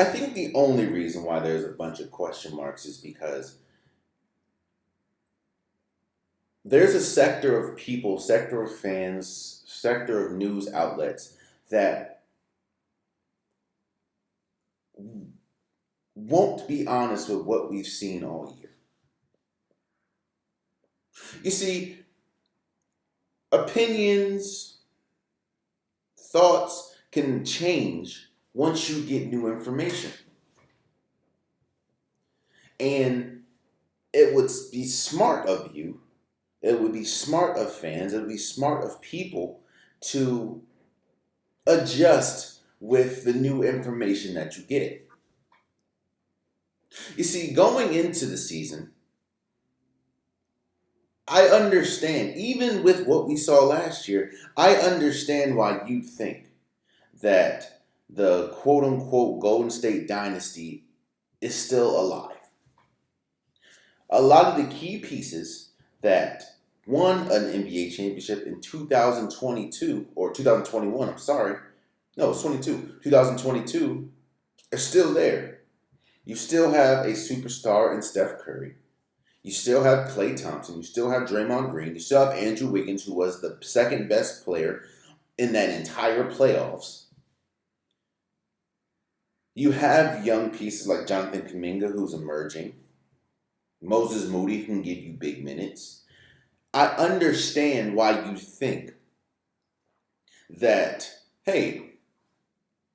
I think the only reason why there's a bunch of question marks is because there's a sector of people, sector of fans, sector of news outlets that won't be honest with what we've seen all year. You see, opinions, thoughts can change once you get new information. And it would be smart of you, it would be smart of fans, it would be smart of people to adjust with the new information that you get. You see, going into the season, I understand, even with what we saw last year, I understand why you think that the quote unquote Golden State dynasty is still alive. A lot of the key pieces that won an NBA championship in 2022 or 2021, I'm sorry. No, it's 22. 2022 are still there. You still have a superstar in Steph Curry. You still have Klay Thompson. You still have Draymond Green. You still have Andrew Wiggins, who was the second best player in that entire playoffs. You have young pieces like Jonathan Kuminga, who's emerging. Moses Moody can give you big minutes. I understand why you think that, hey,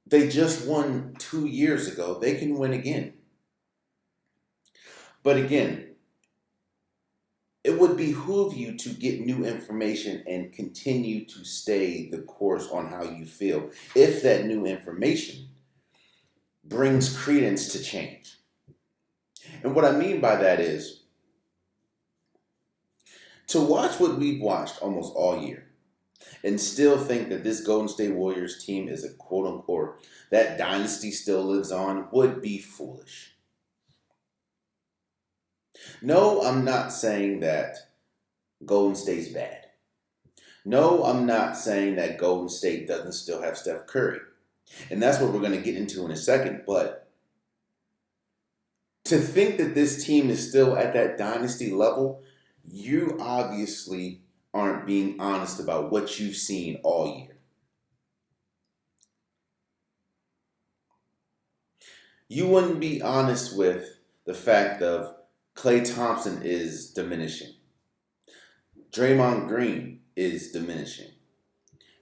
they just won 2 years ago. They can win again. But again, it would behoove you to get new information and continue to stay the course on how you feel if that new information brings credence to change. And what I mean by that is to watch what we've watched almost all year and still think that this Golden State Warriors team is a quote unquote, that dynasty still lives on would be foolish. No, I'm not saying that Golden State's bad. No, I'm not saying that Golden State doesn't still have Steph Curry. And that's what we're going to get into in a second. But to think that this team is still at that dynasty level, you obviously aren't being honest about what you've seen all year. You wouldn't be honest with the fact of Klay Thompson is diminishing. Draymond Green is diminishing.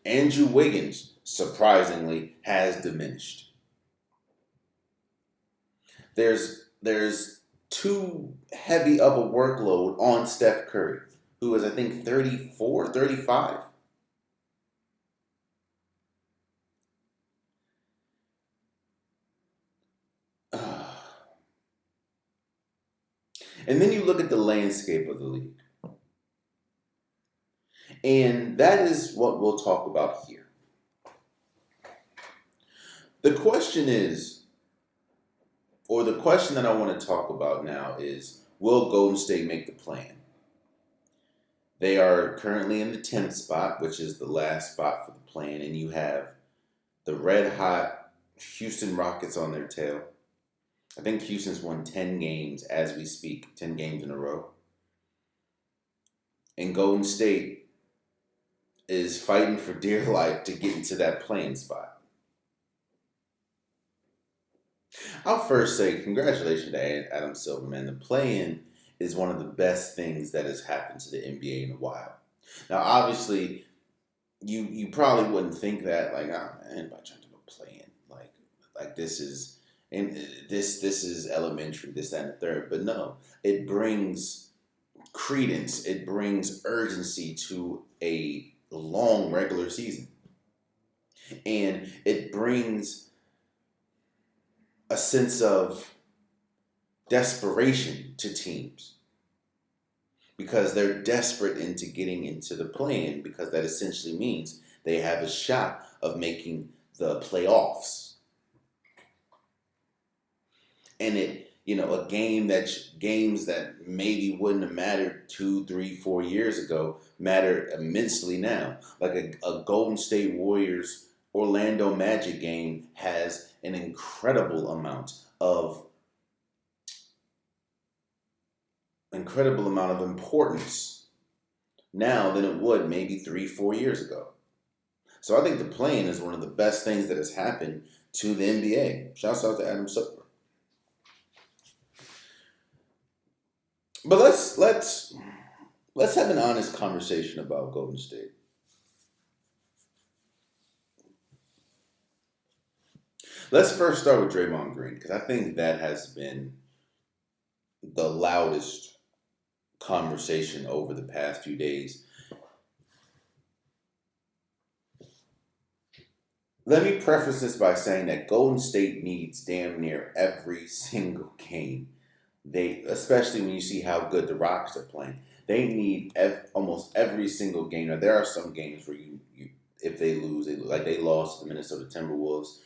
Andrew Wiggins, surprisingly, has diminished. There's too heavy of a workload on Steph Curry, who is, I think, 34, 35. And then you look at the landscape of the league. And that is what we'll talk about here. The question is, or the question that I want to talk about now is, will Golden State make the play-in? They are currently in the 10th spot, which is the last spot for the play-in, and you have the red-hot Houston Rockets on their tail. I think Houston's won 10 games as we speak, 10 games in a row. And Golden State is fighting for dear life to get into that play-in spot. I'll first say congratulations to Adam Silver, man. The play-in is one of the best things that has happened to the NBA in a while. Now, obviously, you probably wouldn't think that, like, oh, man, anybody trying to go play-in. Like this is... And this is elementary, this, that, and the third. But no, it brings credence. It brings urgency to a long regular season. And it brings a sense of desperation to teams. Because they're desperate into getting into the play-in, because that essentially means they have a shot of making the playoffs. And games that maybe wouldn't have mattered 2, 3, 4 years ago matter immensely now. Like a Golden State Warriors Orlando Magic game has an incredible amount of importance now than it would maybe 3, 4 years ago. So I think the play-in is one of the best things that has happened to the NBA. Shouts out to Adam Silver. But let's have an honest conversation about Golden State. Let's first start with Draymond Green, because I think that has been the loudest conversation over the past few days. Let me preface this by saying that Golden State needs damn near every single game. Especially when you see how good the Rockets are playing, they need almost every single game. Now there are some games where you if they lose, like they lost to the Minnesota Timberwolves.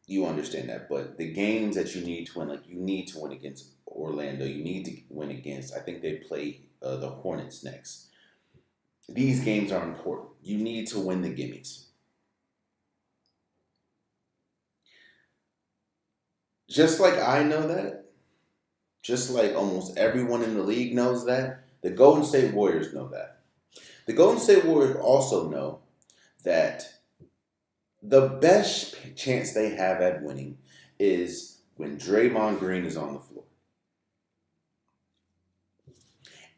You understand that, but the games that you need to win, like you need to win against Orlando, you need to win against. I think they play the Hornets next. These games are important. You need to win the gimmies. Just like I know that, just like almost everyone in the league knows that, the Golden State Warriors know that. The Golden State Warriors also know that the best chance they have at winning is when Draymond Green is on the floor.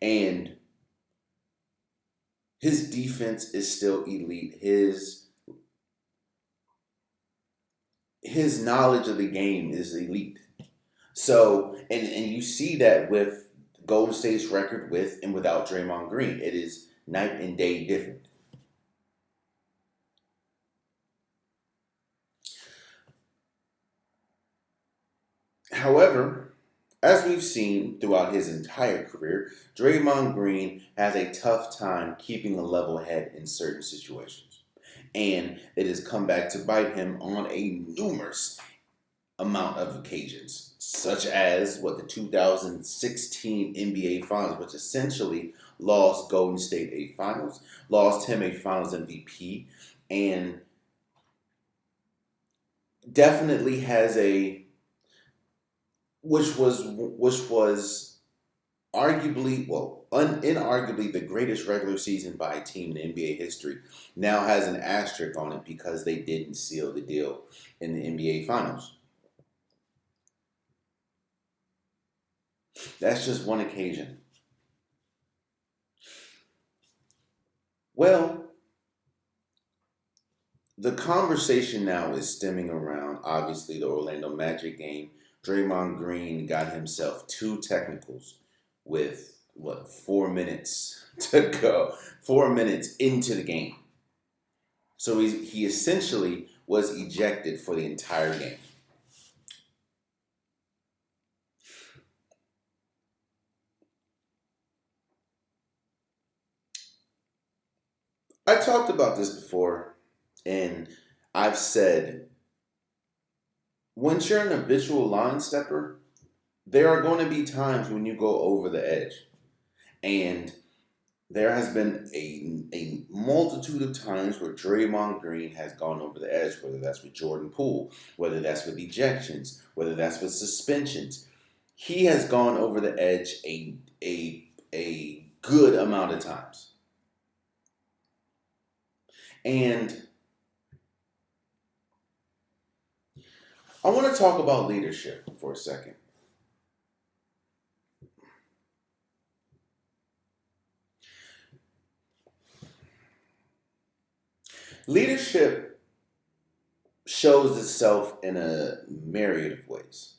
And his defense is still elite. His knowledge of the game is elite. So, and you see that with Golden State's record with and without Draymond Green. It is night and day different. However, as we've seen throughout his entire career, Draymond Green has a tough time keeping a level head in certain situations. And it has come back to bite him on a numerous amount of occasions, such as the 2016 NBA Finals, which essentially lost Golden State a Finals, lost him a Finals MVP, and definitely has which was arguably, inarguably the greatest regular season by a team in NBA history, now has an asterisk on it because they didn't seal the deal in the NBA Finals. That's just one occasion. Well, the conversation now is stemming around, obviously, the Orlando Magic game. Draymond Green got himself 2 technicals with, 4 minutes to go. 4 minutes into the game. So he essentially was ejected for the entire game. I talked about this before, and I've said, once you're an habitual line stepper, there are going to be times when you go over the edge. And there has been a multitude of times where Draymond Green has gone over the edge, whether that's with Jordan Poole, whether that's with ejections, whether that's with suspensions. He has gone over the edge a good amount of times. And I want to talk about leadership for a second. Leadership shows itself in a myriad of ways.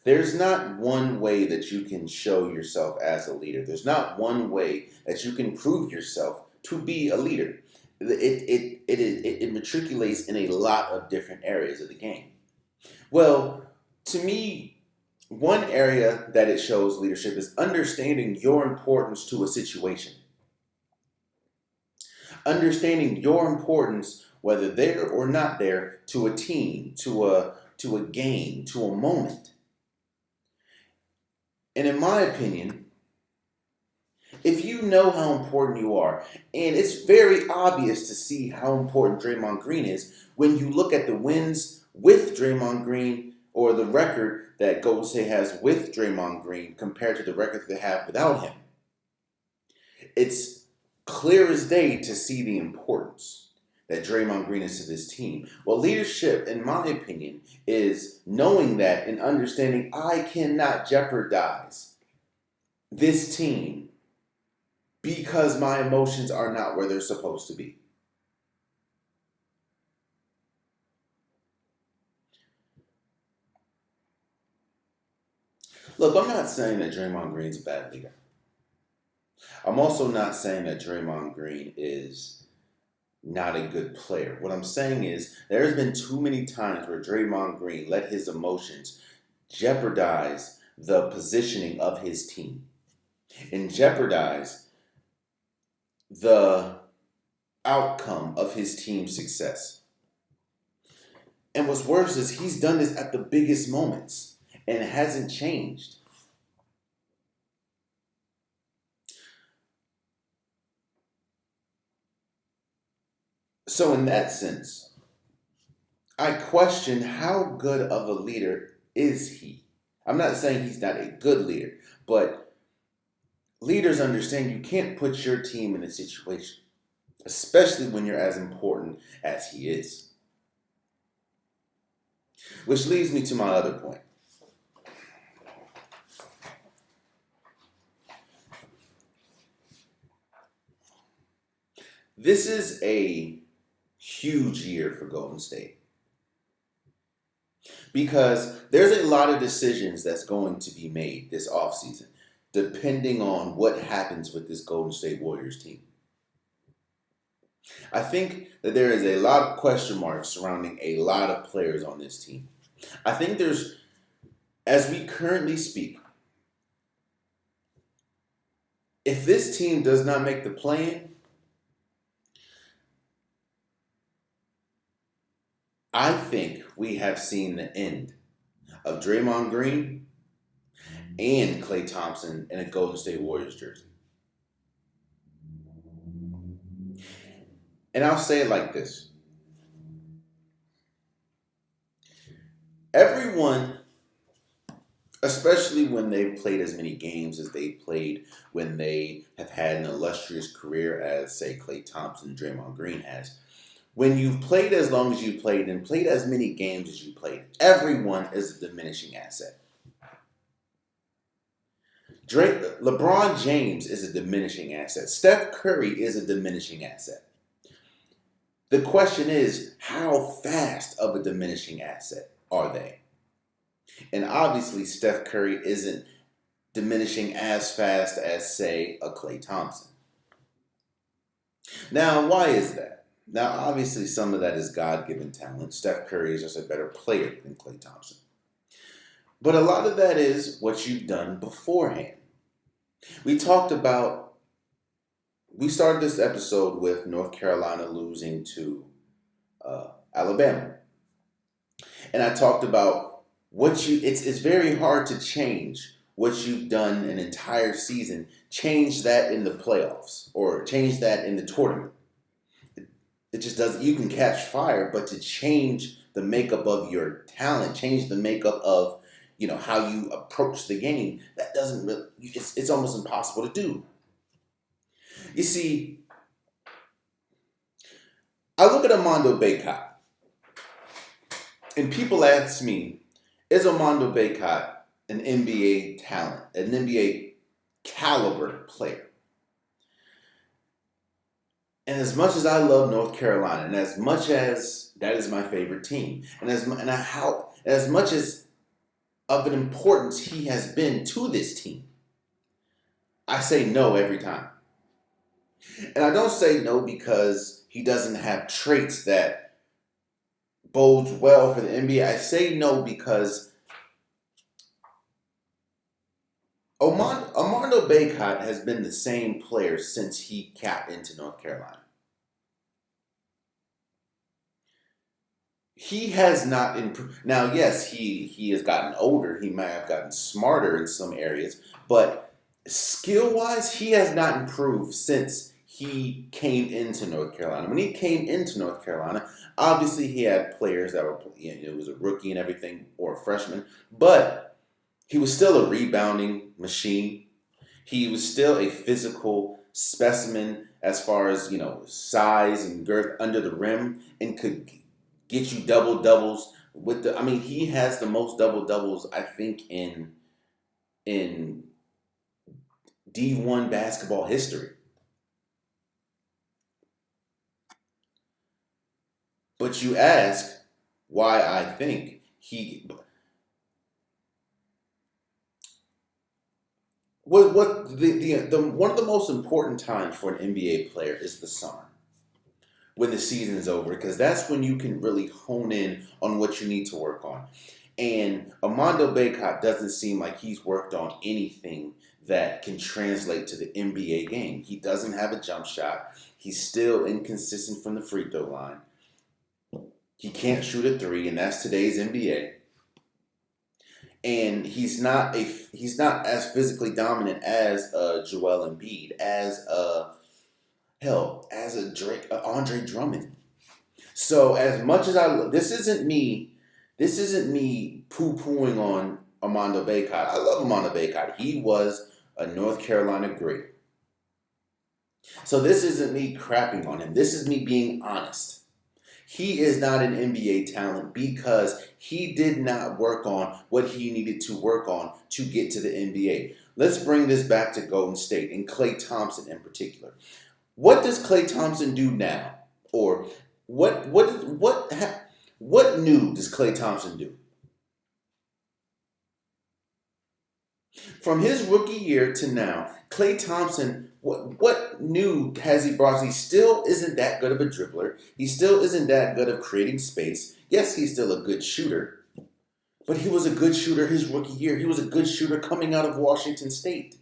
There's not one way that you can show yourself as a leader. There's not one way that you can prove yourself to be a leader. It matriculates in a lot of different areas of the game. Well, to me, one area that it shows leadership is understanding your importance to a situation. Understanding your importance, whether there or not there, to a team, to a game, to a moment. And in my opinion, If you know how important you are, and it's very obvious to see how important Draymond Green is when you look at the wins with Draymond Green or the record that Golden State has with Draymond Green compared to the record they have without him. It's clear as day to see the importance that Draymond Green is to this team. Well, leadership, in my opinion, is knowing that and understanding I cannot jeopardize this team because my emotions are not where they're supposed to be. Look, I'm not saying that Draymond Green's a bad leader. I'm also not saying that Draymond Green is not a good player. What I'm saying is there's been too many times where Draymond Green let his emotions jeopardize the positioning of his team and jeopardize the outcome of his team's success. And what's worse is he's done this at the biggest moments and it hasn't changed. So in that sense, I question how good of a leader is he. I'm not saying he's not a good leader, but leaders understand you can't put your team in a situation, especially when you're as important as he is. Which leads me to my other point. This is a huge year for Golden State because there's a lot of decisions that's going to be made this offseason depending on what happens with this Golden State Warriors team. I think that there is a lot of question marks surrounding a lot of players on this team. I think there's, as we currently speak, if this team does not make the play-in, I think we have seen the end of Draymond Green and Klay Thompson in a Golden State Warriors jersey. And I'll say it like this. Everyone, especially when they've played as many games as they've played, when they have had an illustrious career as, say, Klay Thompson and Draymond Green has, when you've played as long as you've played and played as many games as you played, everyone is a diminishing asset. LeBron James is a diminishing asset. Steph Curry is a diminishing asset. The question is, how fast of a diminishing asset are they? And obviously, Steph Curry isn't diminishing as fast as, say, a Klay Thompson. Now, why is that? Now, obviously, some of that is God-given talent. Steph Curry is just a better player than Klay Thompson. But a lot of that is what you've done beforehand. We started this episode with North Carolina losing to Alabama. And I talked about it's very hard to change what you've done an entire season, change that in the playoffs or change that in the tournament. It just doesn't, you can catch fire, but to change the makeup of your talent, change the makeup of, how you approach the game, that doesn't really, it's almost impossible to do. You see, I look at Armando Bacot, and people ask me, is Armando Bacot an NBA talent, an NBA caliber player? And as much as I love North Carolina, and as much as that is my favorite team, and as much as of an importance he has been to this team, I say no every time. And I don't say no because he doesn't have traits that bodes well for the NBA. I say no because Armando Bacot has been the same player since he got into North Carolina. He has not improved. Now, yes, he has gotten older. He might have gotten smarter in some areas, but skill wise, he has not improved since he came into North Carolina. When he came into North Carolina, obviously he had players that were, it was a rookie and everything or a freshman, but he was still a rebounding machine. He was still a physical specimen as far as, size and girth under the rim and could get you double doubles with the, I mean, he has the most double doubles, I think, in D1 basketball history. But you ask why I think what the one of the most important times for an NBA player is the summer when the season is over because that's when you can really hone in on what you need to work on. And Armando Bacot doesn't seem like he's worked on anything that can translate to the NBA game. He doesn't have a jump shot. He's still inconsistent from the free throw line. He can't shoot a three, and that's today's NBA. And he's not as physically dominant as Joel Embiid, as as a Drake, Andre Drummond. So as much as this isn't me poo pooing on Armando Bacot. I love Armando Bacot. He was a North Carolina great. So this isn't me crapping on him. This is me being honest. He is not an NBA talent because he did not work on what he needed to work on to get to the NBA. Let's bring this back to Golden State and Klay Thompson in particular. What does Klay Thompson do now? Or what new does Klay Thompson do? From his rookie year to now, Klay Thompson, what new has he brought? He still isn't that good of a dribbler. He still isn't that good of creating space. Yes, he's still a good shooter, but he was a good shooter his rookie year. He was a good shooter coming out of Washington State.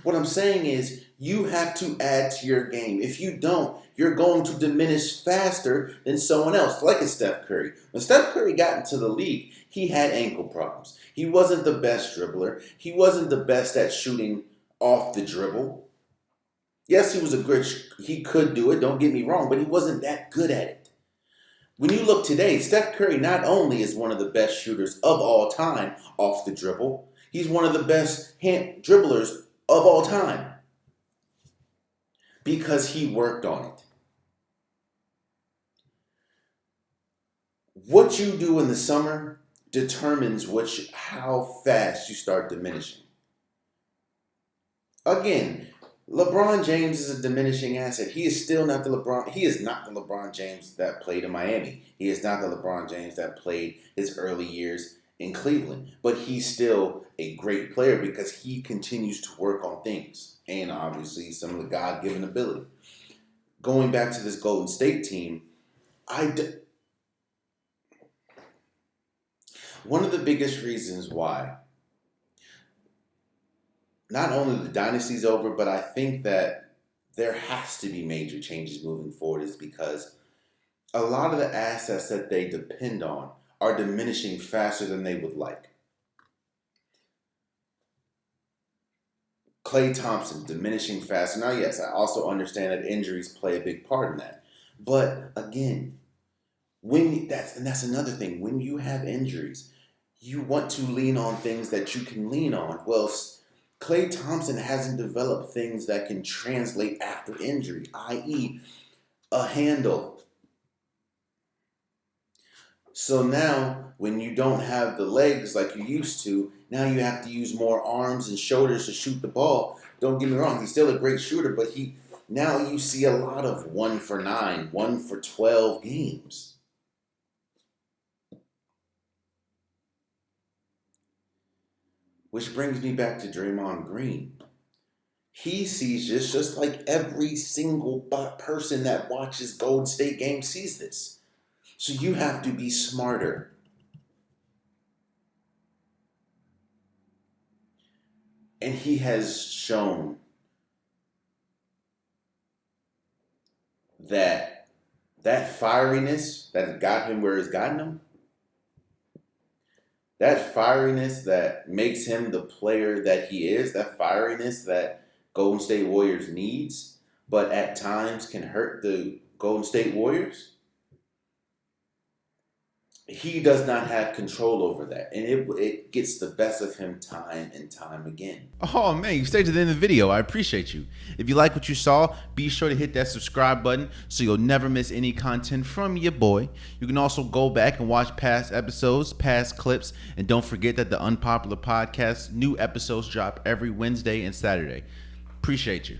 What I'm saying is you have to add to your game. If you don't, you're going to diminish faster than someone else, like a Steph Curry. When Steph Curry got into the league, he had ankle problems. He wasn't the best dribbler. He wasn't the best at shooting off the dribble. Yes, he could do it, don't get me wrong, but he wasn't that good at it. When you look today, Steph Curry not only is one of the best shooters of all time off the dribble, he's one of the best dribblers of all time because he worked on it. What you do in the summer determines how fast you start diminishing. Again, LeBron James is a diminishing asset. He is still not the LeBron. He is not the LeBron James that played in Miami. He is not the LeBron James that played his early years in Cleveland. But he's still a great player because he continues to work on things. And obviously some of the God-given ability. Going back to this Golden State team, one of the biggest reasons why not only the dynasty's over, but I think that there has to be major changes moving forward is because a lot of the assets that they depend on are diminishing faster than they would like. Klay Thompson, diminishing faster. Now, yes, I also understand that injuries play a big part in that. But again, that's another thing. When you have injuries, you want to lean on things that you can lean on. Well, Klay Thompson hasn't developed things that can translate after injury, i.e., a handle. So now, when you don't have the legs like you used to, now you have to use more arms and shoulders to shoot the ball. Don't get me wrong, he's still a great shooter, but now you see a lot of 1 for 9, 1 for 12 games. Which brings me back to Draymond Green. He sees this just like every single person that watches Golden State games sees this. So you have to be smarter. And he has shown that fieriness that got him where it's gotten him That fieriness that makes him the player that he is, that fieriness that Golden State Warriors needs, but at times can hurt the Golden State Warriors, he does not have control over that. And it gets the best of him time and time again. Oh man, you stayed to the end of the video. I appreciate you. If you like what you saw, be sure to hit that subscribe button so you'll never miss any content from your boy. You can also go back and watch past episodes, past clips, and don't forget that the Unpopular Podcast new episodes drop every Wednesday and Saturday. Appreciate you.